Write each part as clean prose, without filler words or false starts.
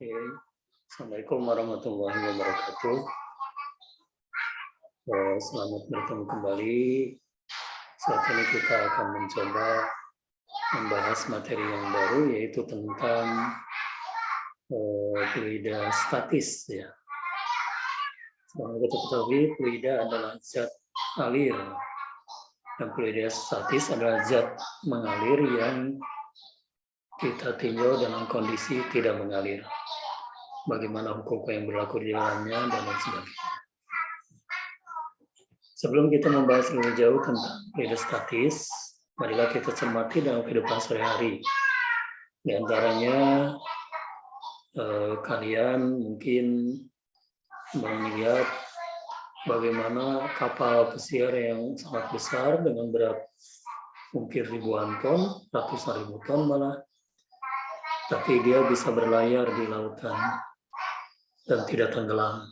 Oke. Assalamualaikum warahmatullahi wabarakatuh. Selamat bertemu kembali. Saat ini kita akan mencoba membahas materi yang baru, yaitu tentang fluida statis. Ya. Seperti kita ketahui, fluida adalah zat alir, dan fluida statis adalah zat mengalir yang kita tinjau dalam kondisi tidak mengalir. Bagaimana hukum yang berlaku di dalamnya, dan lain sebagainya. Sebelum kita membahas lebih jauh tentang fluida statis, marilah kita cermati dalam kehidupan sehari-hari. Di antaranya, kalian mungkin melihat bagaimana kapal pesiar yang sangat besar dengan berat mungkin ribuan ton, ratusan ribu ton malah, tapi dia bisa berlayar di lautan dan tidak tenggelam.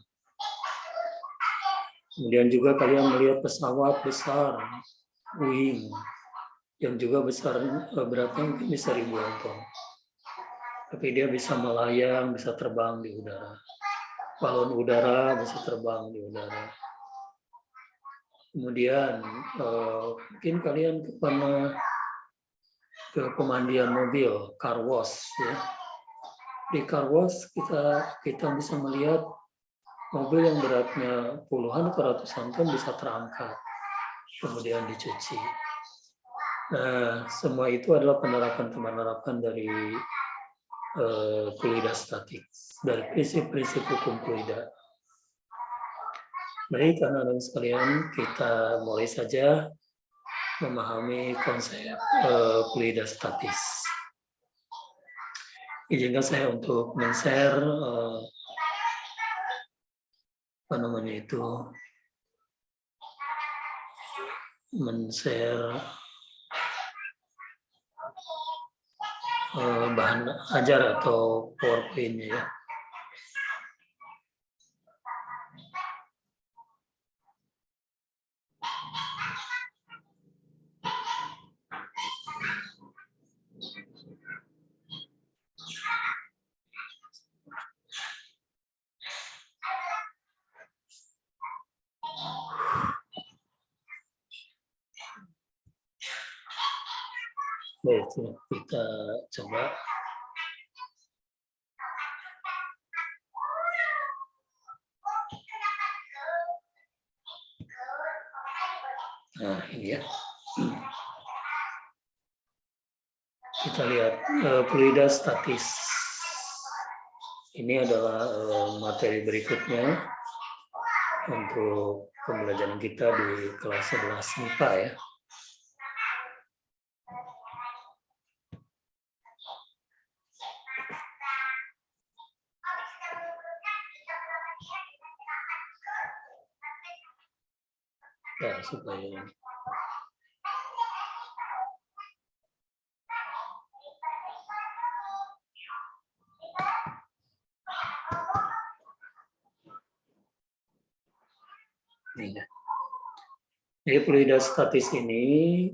Kemudian juga kalian melihat pesawat besar, wing, yang juga besar, beratnya mungkin bisa ribuan ton. Tapi dia bisa melayang, bisa terbang di udara. Balon udara bisa terbang di udara. Kemudian mungkin kalian pernah ke pemandian mobil, car wash, ya. Di car wash kita bisa melihat mobil yang beratnya puluhan atau ratusan ton bisa terangkat, kemudian dicuci. Nah, semua itu adalah penerapan dari fluida statik, dari prinsip-prinsip hukum fluida. Baik, anak-anak sekalian, kita mulai saja memahami konsep fluida statis. Izinkan saya untuk men-share men-share bahan ajar atau PowerPoint-nya, ya. Baik, kita coba. Nah, ini ya. Kita lihat fluida statis. Ini adalah materi berikutnya untuk pembelajaran kita di kelas 11 MIPA, ya. Ya, supaya jadi fluida statis ini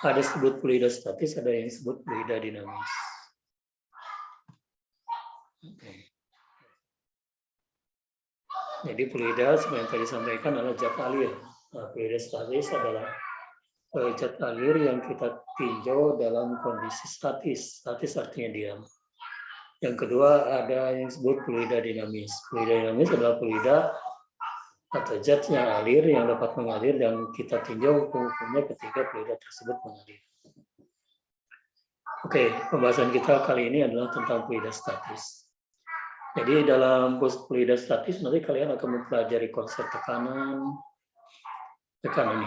ada disebut fluida statis, ada yang disebut fluida dinamis. Oke. Jadi fluida seperti yang tadi disampaikan adalah zat alir. Nah, fluida statis adalah zat alir yang kita tinjau dalam kondisi statis. Statis artinya diam. Yang kedua ada yang disebut fluida dinamis. Fluida dinamis adalah fluida atau zat yang alir yang dapat mengalir dan kita tinjau hukumnya ketika fluida tersebut mengalir. Oke, pembahasan kita kali ini adalah tentang fluida statis. Jadi dalam fluida statis nanti kalian akan mempelajari konsep tekanan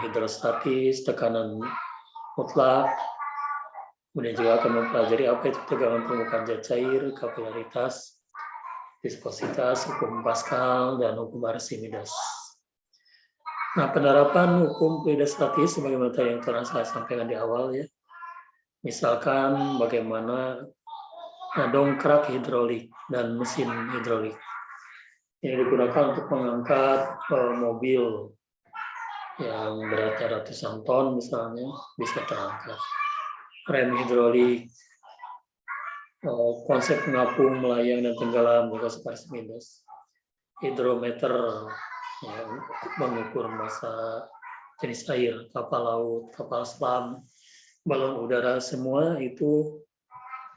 hidrostatis, tekanan mutlak, kemudian juga akan mempelajari apa itu tegangan permukaan zat cair, kapilaritas, viskositas, hukum Pascal, dan hukum Archimedes. Nah, penerapan hukum fluida statis sebagaimana yang telah saya sampaikan di awal, ya. Misalkan bagaimana dongkrak hidrolik dan mesin hidrolik. Ini digunakan untuk mengangkat mobil yang berat ratusan ton misalnya, bisa terangkat. Rem hidrolik konsep mengapung, melayang, dan tenggelam juga seperti minus. Hidrometer ya, mengukur massa jenis air, kapal laut, kapal selam, balon udara, semua itu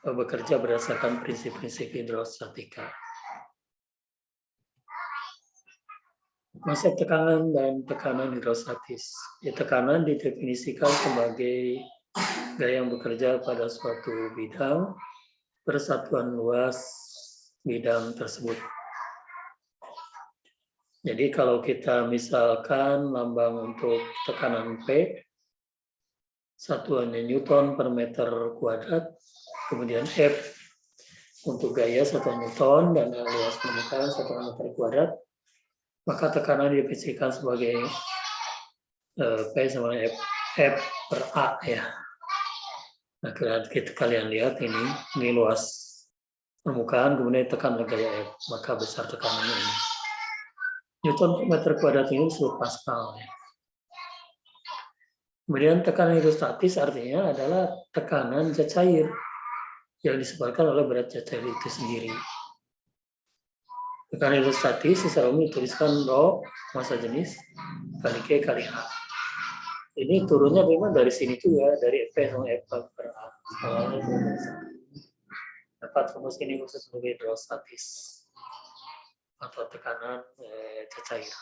bekerja berdasarkan prinsip-prinsip hidrostatika. Konsep tekanan dan tekanan hidrostatis. Tekanan didefinisikan sebagai gaya yang bekerja pada suatu bidang persatuan luas bidang tersebut. Jadi kalau kita misalkan lambang untuk tekanan P, satuannya Newton per meter kuadrat, kemudian F untuk gaya satuan Newton dan luas permukaan satuan meter kuadrat, maka tekanan didefinisikan sebagai P sama F per A ya. Nah, kalian lihat ini luas permukaan, kemudian tekan gaya F, maka besar tekanannya ini. Newton per meter kuadrat ini disebut Pascal. Ya. Kemudian tekanan hidrostatis artinya adalah tekanan zat cair yang disebabkan oleh berat zat cair itu sendiri. Tekanan hidrostatis secara umum dituliskan Rho, massa jenis, kali K kali H. Ini turunnya memang dari sini juga, dari P sama F per A. Dapat rumus ini khusus sebagai hidrostatis atau tekanan zat cair.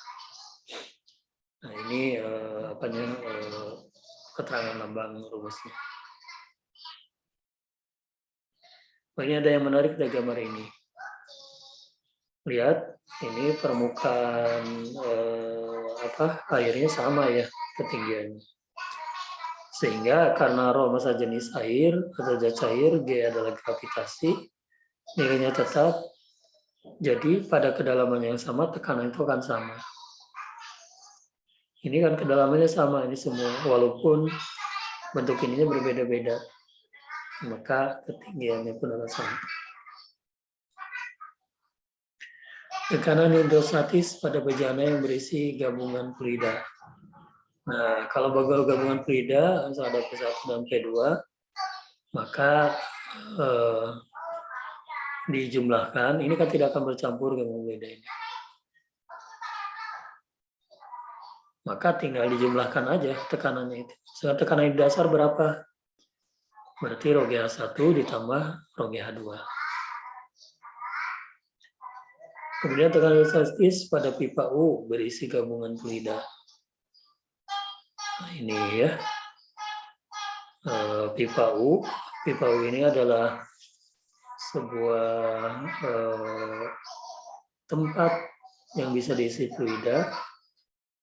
Nah ini keterangan lambang rumusnya. Ini ada yang menarik dari gambar ini. Lihat, ini permukaan airnya sama ya ketinggiannya. Sehingga karena Rho massa jenis air atau zat cair, G adalah gravitasi, nilainya tetap. Jadi pada kedalaman yang sama tekanan itu akan sama. Ini kan kedalamannya sama ini semua, walaupun bentuk ininya berbeda-beda, maka ketinggiannya pun akan sama. Tekanan hidrostatis pada bejana yang berisi gabungan fluida. Nah, kalau gabungan fluida ada P1 dan P2, maka dijumlahkan. Ini kan tidak akan bercampur gabungan fluida ini. Maka tinggal dijumlahkan aja tekanannya itu. Sekarang tekanan di dasar berapa? Berarti Rho GH1 ditambah Rho GH2. Kemudian tekanan hidrostatis pada pipa U berisi gabungan fluida. Nah, ini ya. Pipa U ini adalah sebuah tempat yang bisa diisi fluida,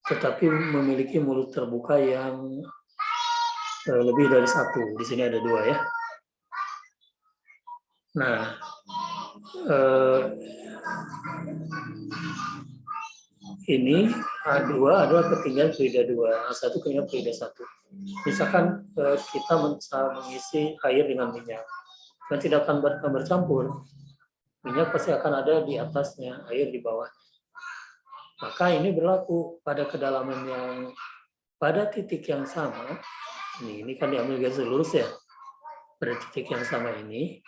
tetapi memiliki mulut terbuka yang lebih dari satu. Di sini ada dua ya. Nah, ini A2 adalah ketinggian fluida 2, A1 ketinggian fluida 1. Misalkan kita mengisi air dengan minyak, dan tidak akan bercampur. Minyak pasti akan ada di atasnya, air di bawah. Maka ini berlaku pada kedalaman yang pada titik yang sama. Ini kan diambil garis lurus ya. Pada titik yang sama ini,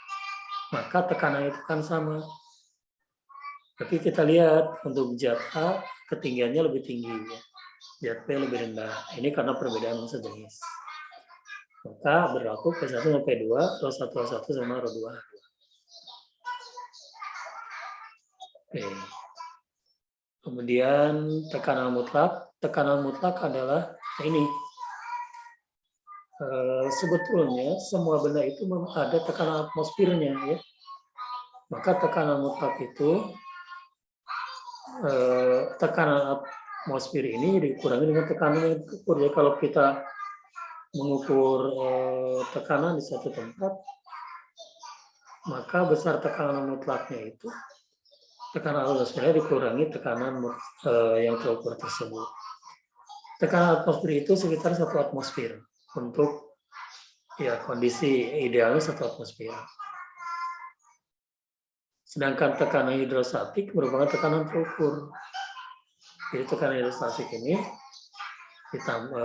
maka tekanan itu kan sama. Tapi kita lihat untuk zat A ketinggiannya lebih tinggi, ya. Zat B lebih rendah. Ini karena perbedaan massa jenis. Maka berlaku P1 sama P2, Rho 1 H1 sama Rho 2 H2. Oke. Kemudian tekanan mutlak adalah ini. Sebetulnya semua benda itu ada tekanan atmosfernya ya. Maka tekanan mutlak itu tekanan atmosfer ini dikurangi dengan tekanan yang diukur ya. Kalau kita mengukur tekanan di satu tempat, maka besar tekanan mutlaknya itu tekanan atmosfernya dikurangi tekanan yang terukur tersebut. Tekanan atmosfer itu sekitar 1 atmosfer untuk ya kondisi idealnya 1 atmosfer. Sedangkan tekanan hidrostatik merupakan tekanan terukur. Jadi tekanan hidrostatik ini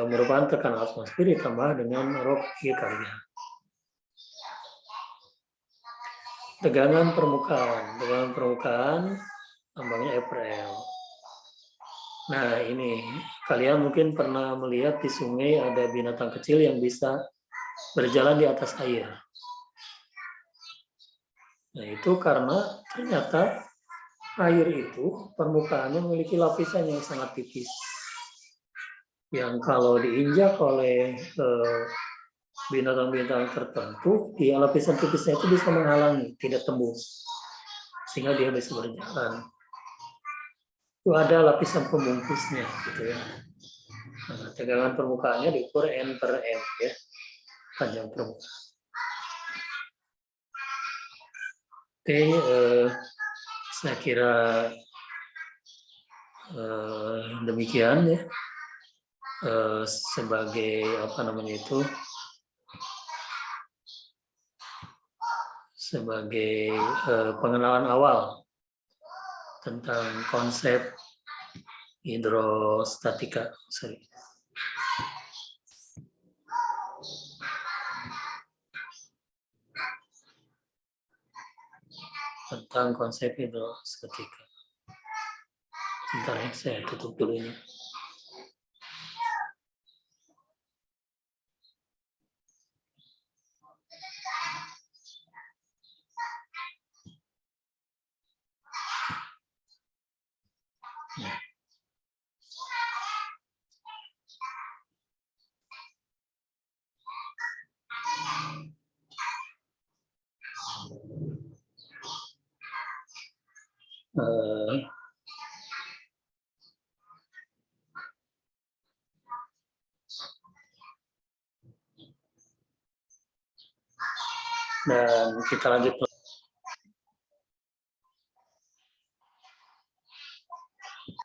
merupakan tekanan atmosfer ditambah dengan Rho G kali H. Tegangan permukaan lambangnya April. Nah, ini kalian mungkin pernah melihat di sungai ada binatang kecil yang bisa berjalan di atas air. Nah, itu karena ternyata air itu permukaannya memiliki lapisan yang sangat tipis. Yang kalau diinjak oleh binatang-binatang tertentu, di lapisan tipisnya itu bisa menghalangi, tidak tembus. Sehingga dia bisa berjalan. Itu ada lapisan pembungkusnya gitu ya. Nah, tegangan permukaannya diukur N per M ya, panjang permukaan. Oke, saya kira demikian ya. Sebagai apa namanya itu, sebagai pengenalan awal tentang konsep hidrostatika. Tentang konsep hidrostatika. Sebentar ya, saya tutup dulu ini. Dan kita lanjut